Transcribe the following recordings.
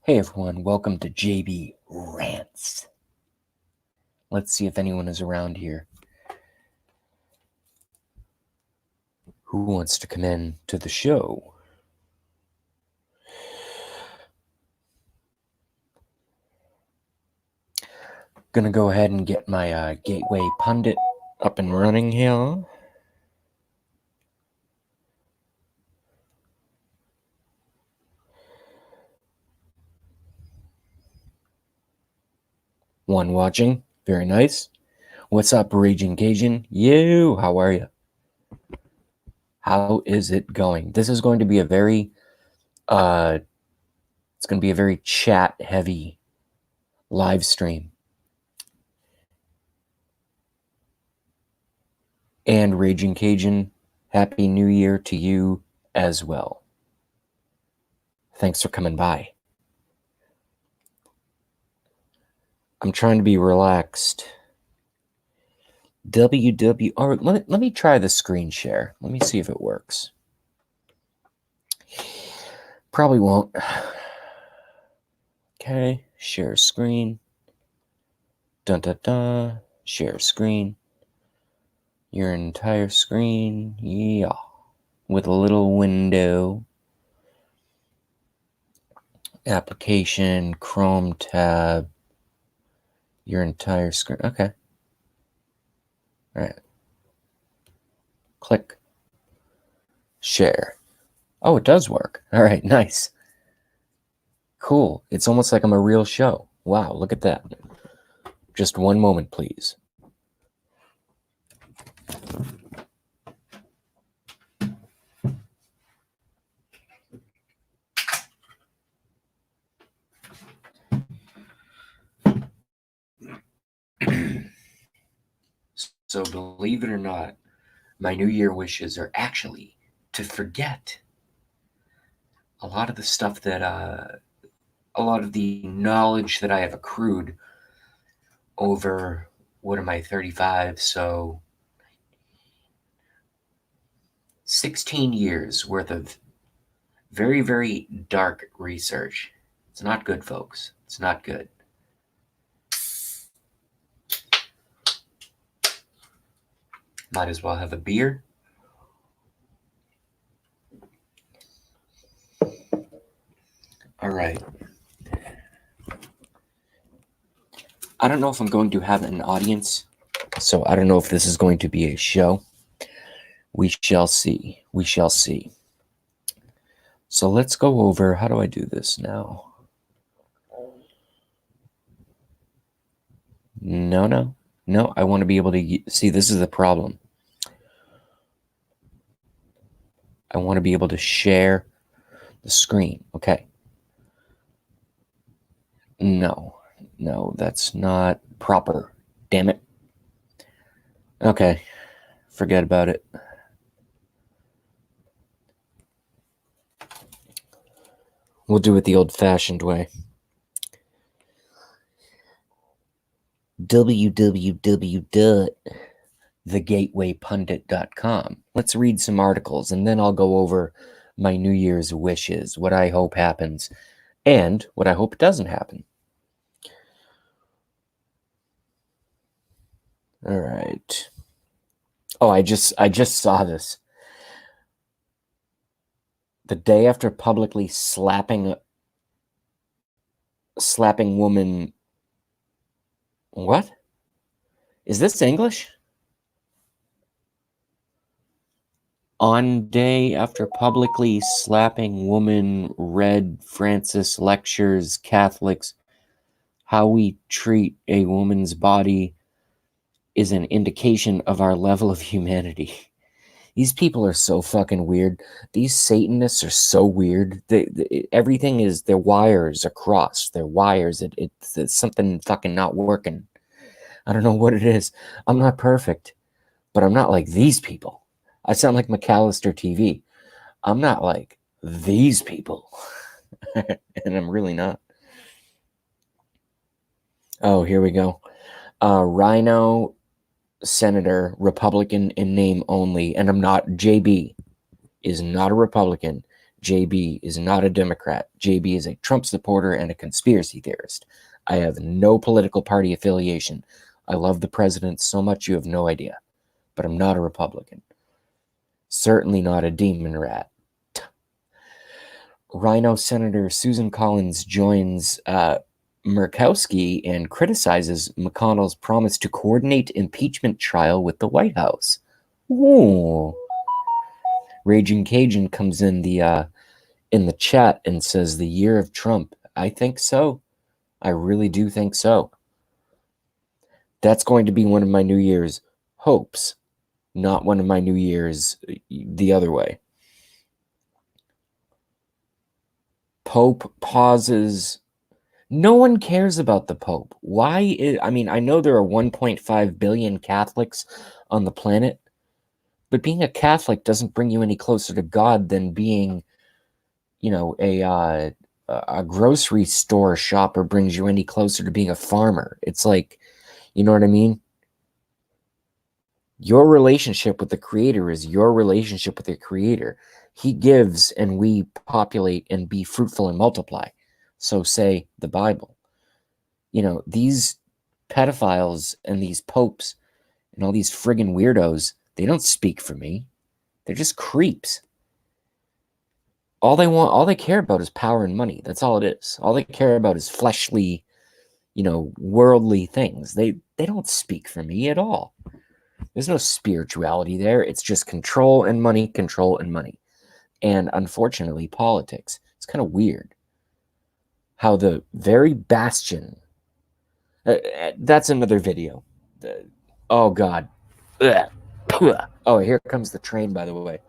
Hey everyone, welcome to JB Rants. Let's see if anyone is around here who wants to come in to the show. Gonna go ahead and get my Gateway Pundit up and running here. One watching, very nice. What's up, Raging Cajun? You, how are you? How is it going? This is going to be a very, it's going to be a very chat-heavy live stream. And Raging Cajun, Happy New Year to you as well. Thanks for coming by. I'm trying to be relaxed. All right, let me try the screen share. Let me see if it works. Probably won't. Okay, share screen. Dun dun dun. Share screen. Your entire screen. Yeah. With a little window. Application, Chrome tab. Your entire screen. Okay. All right. Click. Share. Oh, it does work. All right, nice. Cool. It's almost like I'm a real show. Wow, look at that. Just one moment, please. So believe it or not, my New Year wishes are actually to forget a lot of the stuff that, a lot of the knowledge that I have accrued over, what am I, 35? So 16 years worth of very, very dark research. It's not good, folks. It's not good. Might as well have a beer. All right. I don't know if I'm going to have an audience, so I don't know if this is going to be a show. We shall see. We shall see. So let's go over, how do I do this now? No, I want to be able to see, this is the problem. I want to be able to share the screen. Okay. No, that's not proper. Damn it. Okay, forget about it. We'll do it the old-fashioned way. www.thegatewaypundit.com. Let's read some articles, and then I'll go over my New Year's wishes, what I hope happens, and what I hope doesn't happen. All right. Oh, I just saw this. The day after publicly slapping woman. What? Is this English? On day after publicly slapping woman, read Francis lectures Catholics how we treat a woman's body is an indication of our level of humanity. These people are so fucking weird. These Satanists are so weird. Everything is, their wires are crossed. Their wires, it's something fucking not working. I don't know what it is. I'm not perfect, but I'm not like these people. I sound like McAllister TV. I'm not like these people. And I'm really not. Oh, here we go. Rhino Senator, Republican in name only, and I'm not. JB is not a Republican. JB is not a Democrat. JB is a Trump supporter and a conspiracy theorist. I have no political party affiliation. I love the president so much you have no idea. But I'm not a Republican. Certainly not a demon rat. Rhino Senator Susan Collins joins Murkowski and criticizes McConnell's promise to coordinate impeachment trial with the White House. Ooh. Raging Cajun comes in the chat and says the year of Trump. I think so. I really do think so. That's going to be one of my New Year's hopes, not one of my New Year's the other way. Pope pauses. No one cares about the Pope. Why? I mean, I know there are 1.5 billion Catholics on the planet, but being a Catholic doesn't bring you any closer to God than being, you know, a grocery store shopper brings you any closer to being a farmer. It's like, you know what I mean? Your relationship with the Creator is your relationship with the Creator. He gives and we populate and be fruitful and multiply. So say the Bible. You know, these pedophiles and these popes and all these friggin' weirdos, they don't speak for me. They're just creeps. All they care about is power and money. That's all it is. All they care about is fleshly, you know, worldly things. They don't speak for me at all. There's no spirituality there. It's just control and money, control and money. And unfortunately, politics. It's kind of weird how the very bastion... that's another video. Oh, God. Oh, here comes the train, by the way.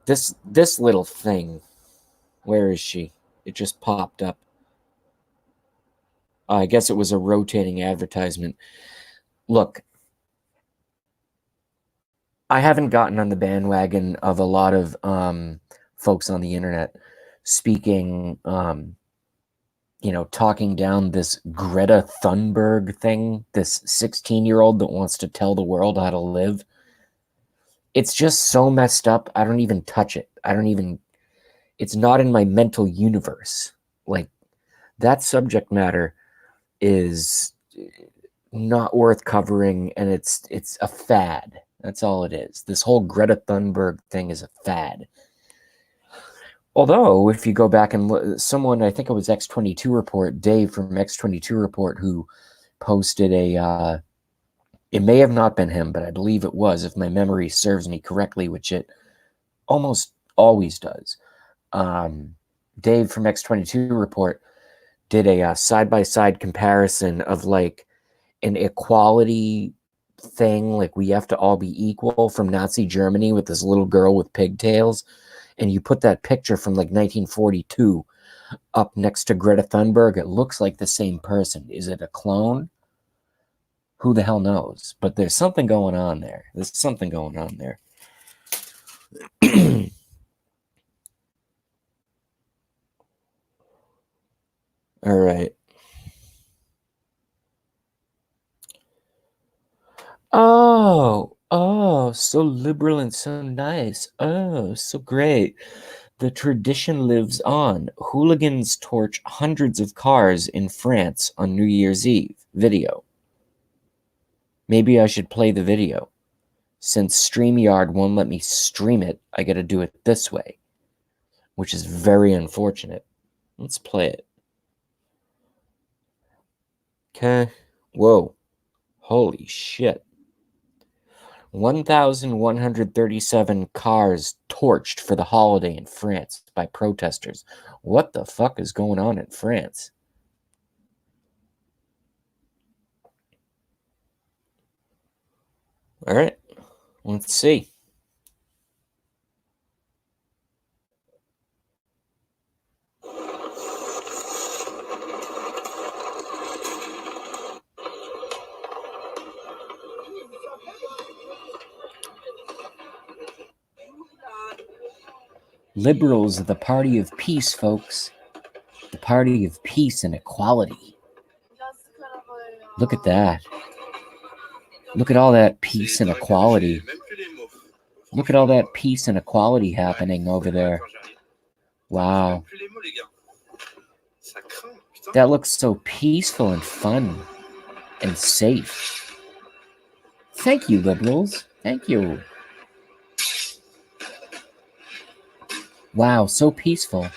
This little thing. Where is she? It just popped up. I guess it was a rotating advertisement. Look, I haven't gotten on the bandwagon of a lot of folks on the internet speaking, you know, talking down this Greta Thunberg thing, this 16-year-old that wants to tell the world how to live. It's just so messed up. I don't even touch it. It's not in my mental universe. Like, that subject matter is not worth covering, and it's a fad. That's all it is. This whole Greta Thunberg thing is a fad. Although, if you go back and look, someone, I think it was X22 Report, Dave from X22 Report, who posted a, it may have not been him, but I believe it was, if my memory serves me correctly, which it almost always does. Dave from X22 Report did a side-by-side comparison of like an equality thing, like we have to all be equal, from Nazi Germany with this little girl with pigtails, and you put that picture from like 1942 up next to Greta Thunberg. It looks like the same person. Is it a clone? Who the hell knows? But there's something going on there. There's something going on there. All right. Oh, so liberal and so nice. Oh, so great. The tradition lives on. Hooligans torch hundreds of cars in France on New Year's Eve. Video. Maybe I should play the video. Since StreamYard won't let me stream it, I gotta do it this way, which is very unfortunate. Let's play it. Okay. Whoa. Holy shit. 1,137 cars torched for the holiday in France by protesters. What the fuck is going on in France? All right, let's see. Liberals are the party of peace, folks. The party of peace and equality. Look at that. Look at all that peace and equality. Look at all that peace and equality happening over there. Wow. That looks so peaceful and fun and safe. Thank you, liberals. Thank you. Wow, so peaceful.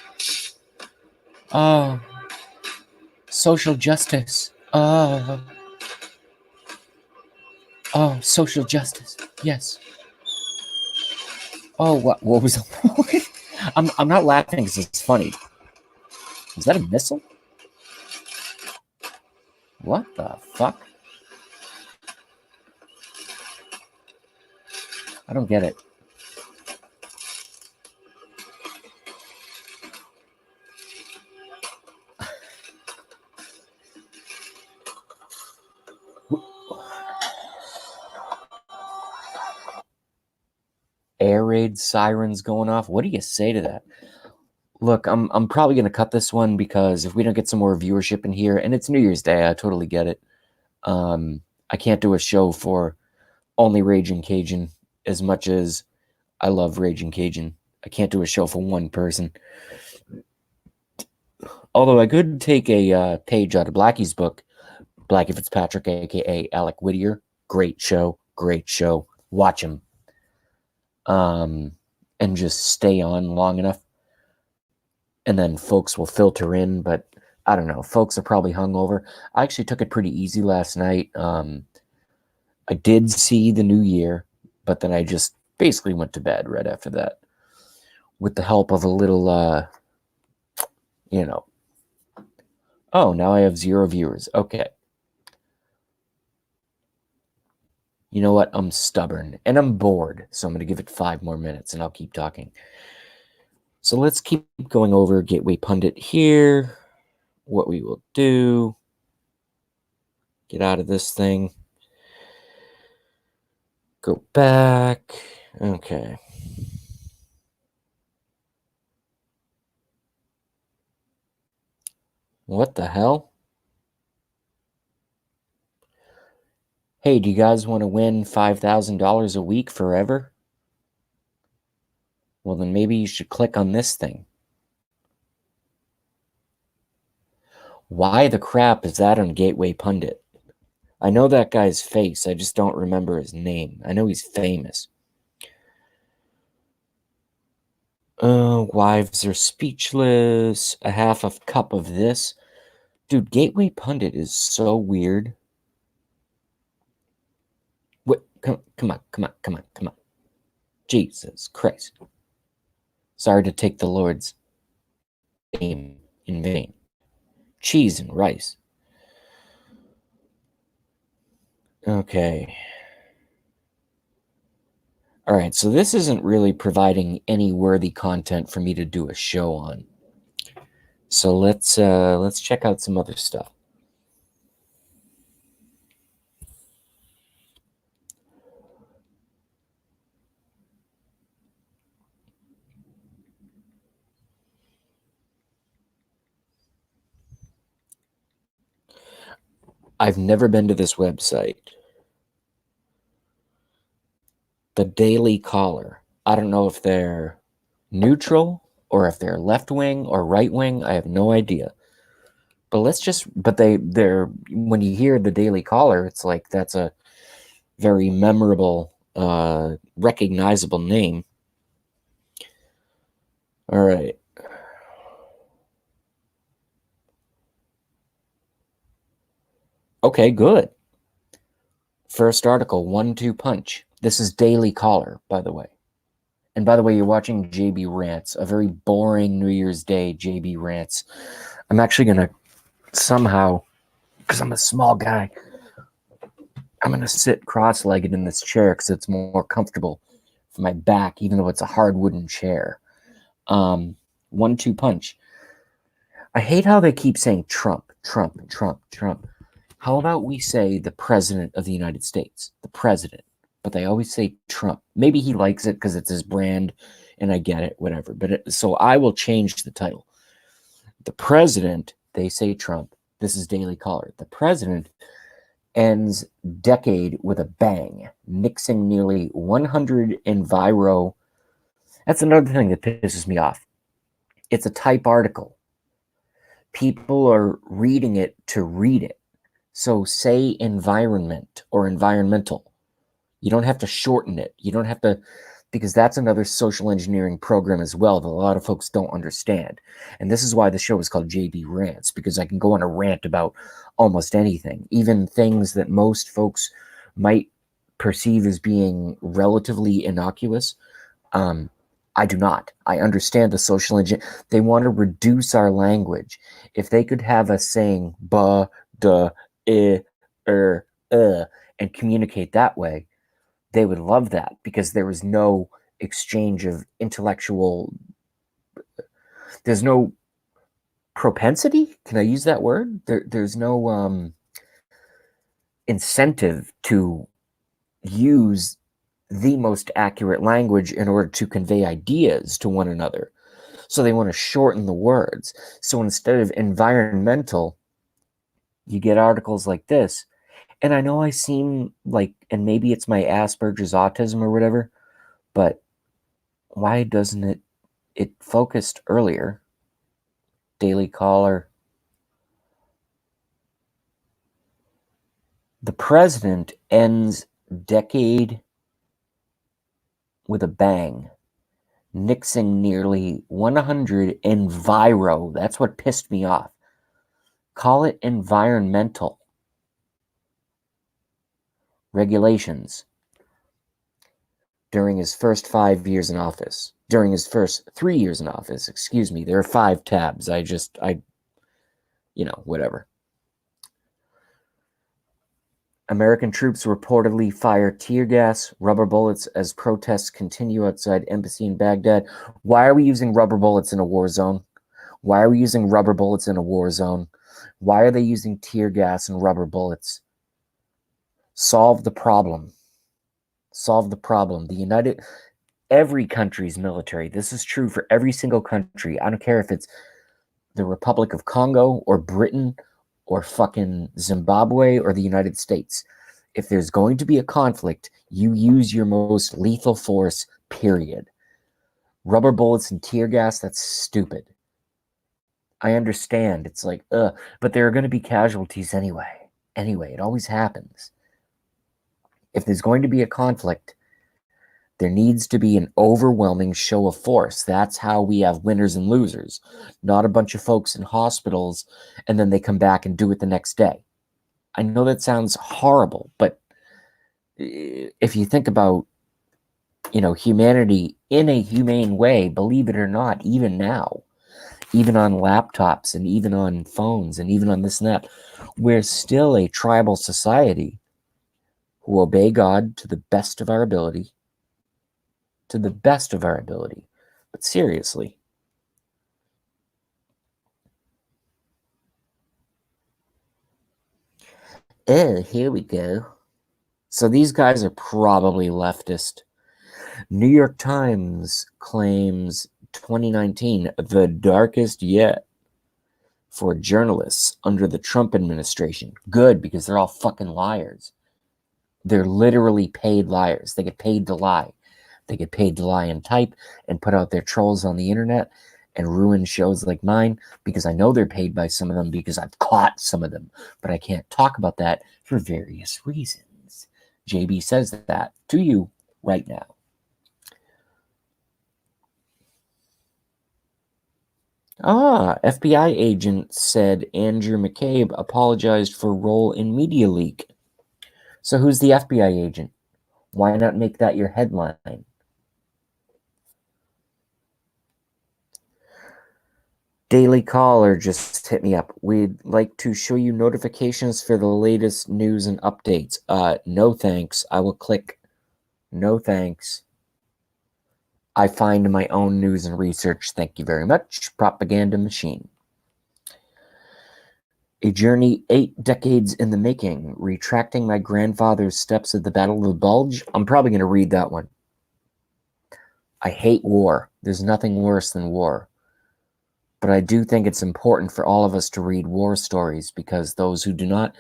Oh, social justice. Oh, social justice. Yes. Oh, what was? I'm not laughing because it's funny. Is that a missile? What the fuck? I don't get it. Air raid sirens going off. What do you say to that? Look, I'm probably gonna cut this one because if we don't get some more viewership in here, and it's New Year's Day, I totally get it. I can't do a show for only Raging Cajun as much as I love Raging Cajun. I can't do a show for one person. Although I could take a page out of Blackie's book, Blackie Fitzpatrick, aka Alec Whittier. Great show, great show. Watch him. And just stay on long enough. And then folks will filter in, but I don't know. Folks are probably hungover. I actually took it pretty easy last night. I did see the new year, but then I just basically went to bed right after that with the help of a little, oh, now I have 0 viewers. Okay. You know what? I'm stubborn and I'm bored, so I'm going to give it 5 more minutes and I'll keep talking. So let's keep going over Gateway Pundit here. What we will do. Get out of this thing. Go back. Okay. What the hell? Hey, do you guys want to win $5,000 a week forever? Well, then maybe you should click on this thing. Why the crap is that on Gateway Pundit? I know that guy's face. I just don't remember his name. I know he's famous. Wives are speechless. A half a cup of this. Dude, Gateway Pundit is so weird. What? Come on. Jesus Christ. Sorry to take the Lord's name in vain. Cheese and rice. Okay. All right, so this isn't really providing any worthy content for me to do a show on. So let's check out some other stuff. I've never been to this website. The Daily Caller. I don't know if they're neutral or if they're left wing or right wing. I have no idea. But they're when you hear the Daily Caller, it's like that's a very memorable, recognizable name. All right. Okay, good. First article, 1-2 punch. This is Daily Caller, by the way. And by the way, you're watching JB Rants, a very boring New Year's Day JB Rants. I'm actually going to somehow, because I'm a small guy, I'm going to sit cross-legged in this chair because it's more comfortable for my back, even though it's a hard wooden chair. 1-2 punch. I hate how they keep saying Trump. How about we say the President of the United States? The President. But they always say Trump. Maybe he likes it because it's his brand, and I get it, whatever. So I will change the title. The President, they say Trump. This is Daily Caller. The President ends decade with a bang, nixing nearly 100 enviro. That's another thing that pisses me off. It's a type article. People are reading it to read it. So say environment or environmental. You don't have to shorten it. You don't have to, because that's another social engineering program as well that a lot of folks don't understand. And this is why the show is called JB Rants, because I can go on a rant about almost anything, even things that most folks might perceive as being relatively innocuous. I do not. I understand the social engineering. They want to reduce our language. If they could have us saying ba, duh, and communicate that way, they would love that, because there was no exchange of intellectual, there's no propensity, can I use that word? There's no incentive to use the most accurate language in order to convey ideas to one another. So they want to shorten the words. So instead of environmental, you get articles like this. And I know I seem like, and maybe it's my Asperger's autism or whatever, but why doesn't it focused earlier? Daily Caller. The president ends decade with a bang, nixing nearly 100 enviro. That's what pissed me off. Call it environmental regulations during his first 5 years in office. During his first 3 years in office, excuse me. There are 5 tabs. Whatever. American troops reportedly fire tear gas, rubber bullets as protests continue outside embassy in Baghdad. Why are we using rubber bullets in a war zone? Why are we using rubber bullets in a war zone? Why are they using tear gas and rubber bullets? Solve the problem. Solve the problem. Every country's military, this is true for every single country. I don't care if it's the Republic of Congo or Britain or fucking Zimbabwe or the United States. If there's going to be a conflict, you use your most lethal force, period. Rubber bullets and tear gas, that's stupid. I understand. It's like, but there are going to be casualties anyway. Anyway, it always happens. If there's going to be a conflict, there needs to be an overwhelming show of force. That's how we have winners and losers, not a bunch of folks in hospitals and then they come back and do it the next day. I know that sounds horrible, but if you think about, humanity in a humane way, believe it or not, even now, even on laptops and even on phones and even on this and that, we're still a tribal society who obey God to the best of our ability. To the best of our ability. But seriously. Oh, here we go. So these guys are probably leftist. New York Times claims 2019 the darkest yet for journalists under the Trump administration. Good, because they're all fucking liars. They're literally paid liars. They get paid to lie. They get paid to lie and type and put out their trolls on the internet and ruin shows like mine, because I know they're paid by some of them, because I've caught some of them, but I can't talk about that for various reasons. JB says that to you right now. FBI agent said Andrew McCabe apologized for role in media leak. So who's the FBI agent? Why not make that your headline? Daily Caller just hit me up. We'd like to show you notifications for the latest news and updates. No thanks. I will click no thanks. I find my own news and research. Thank you very much. Propaganda machine. A journey 8 decades in the making. Retracting my grandfather's steps at the Battle of the Bulge. I'm probably going to read that one. I hate war. There's nothing worse than war. But I do think it's important for all of us to read war stories, because those who do not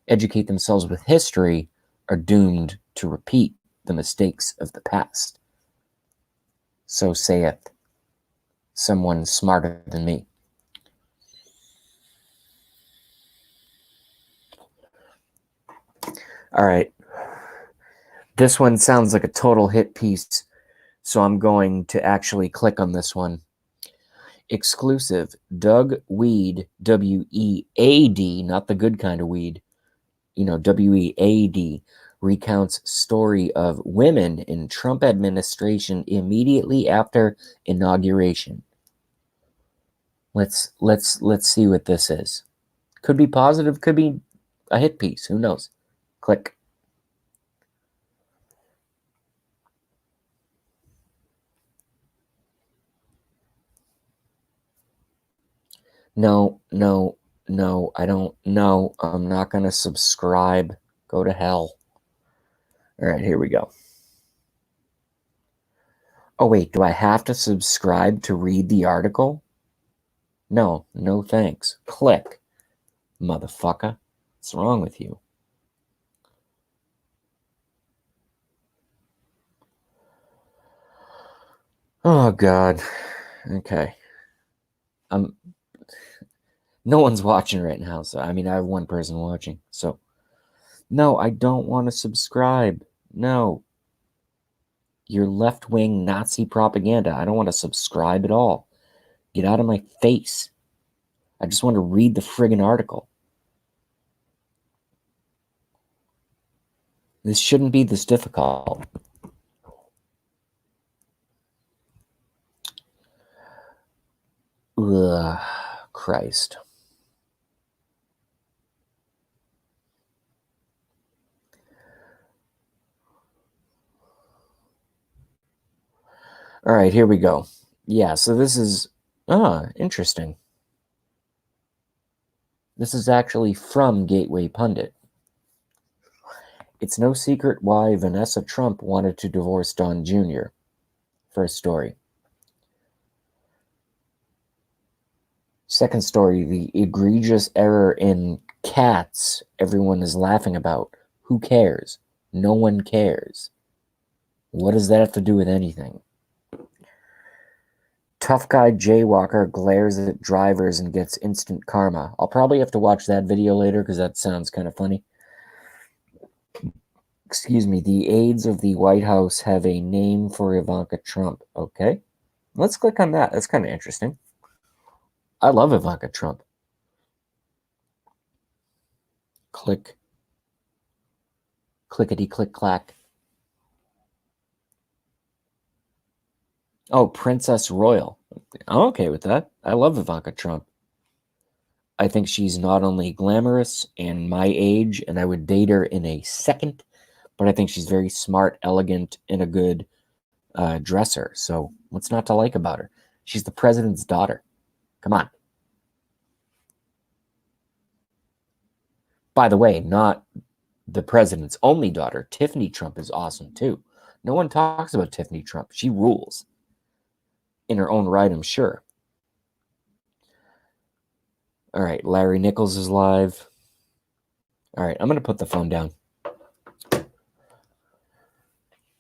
educate themselves with history are doomed to repeat the mistakes of the past. So saith someone smarter than me. All right. This one sounds like a total hit piece, so I'm going to actually click on this one. Exclusive. Doug Wead, W-E-A-D, not the good kind of weed, W-E-A-D, recounts story of women in Trump administration immediately after inauguration. Let's see what this is. Could be positive, could be a hit piece. Who knows? Click. No, I don't know. I'm not going to subscribe. Go to hell. All right, here we go. Oh, wait, do I have to subscribe to read the article? No thanks. Click, motherfucker. What's wrong with you? Oh, God. Okay. No one's watching right now, so I have one person watching, so no, I don't want to subscribe. No. Your left-wing Nazi propaganda. I don't want to subscribe at all. Get out of my face. I just want to read the friggin' article. This shouldn't be this difficult. Ugh, Christ. All right, here we go. Yeah, so this is interesting. This is actually from Gateway Pundit. It's no secret why Vanessa Trump wanted to divorce Don Jr. First story. Second story, the egregious error in cats everyone is laughing about. Who cares? No one cares. What does that have to do with anything? Tough guy jaywalker glares at drivers and gets instant karma. I'll probably have to watch that video later because that sounds kind of funny. Excuse me, the aides of the White House have a name for Ivanka Trump. Okay, let's click on that. That's kind of interesting. I love Ivanka Trump. Click. Clickety click clack. Oh, Princess Royal. I'm okay with that. I love Ivanka Trump. I think she's not only glamorous and my age, and I would date her in a second, but I think she's very smart, elegant, and a good dresser. So what's not to like about her? She's the president's daughter. Come on. By the way, not the president's only daughter. Tiffany Trump is awesome too. No one talks about Tiffany Trump. She rules. In her own right, I'm sure. All right, Larry Nichols is live. All right, I'm going to put the phone down.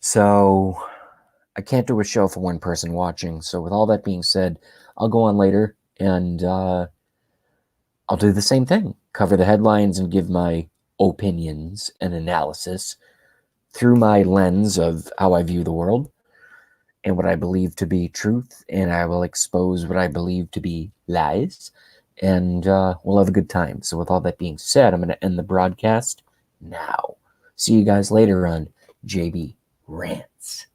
So I can't do a show for one person watching. So with all that being said, I'll go on later and I'll do the same thing. Cover the headlines and give my opinions and analysis through my lens of how I view the world and what I believe to be truth. And I will expose what I believe to be lies. And we'll have a good time. So with all that being said, I'm going to end the broadcast now. See you guys later on JB Rants.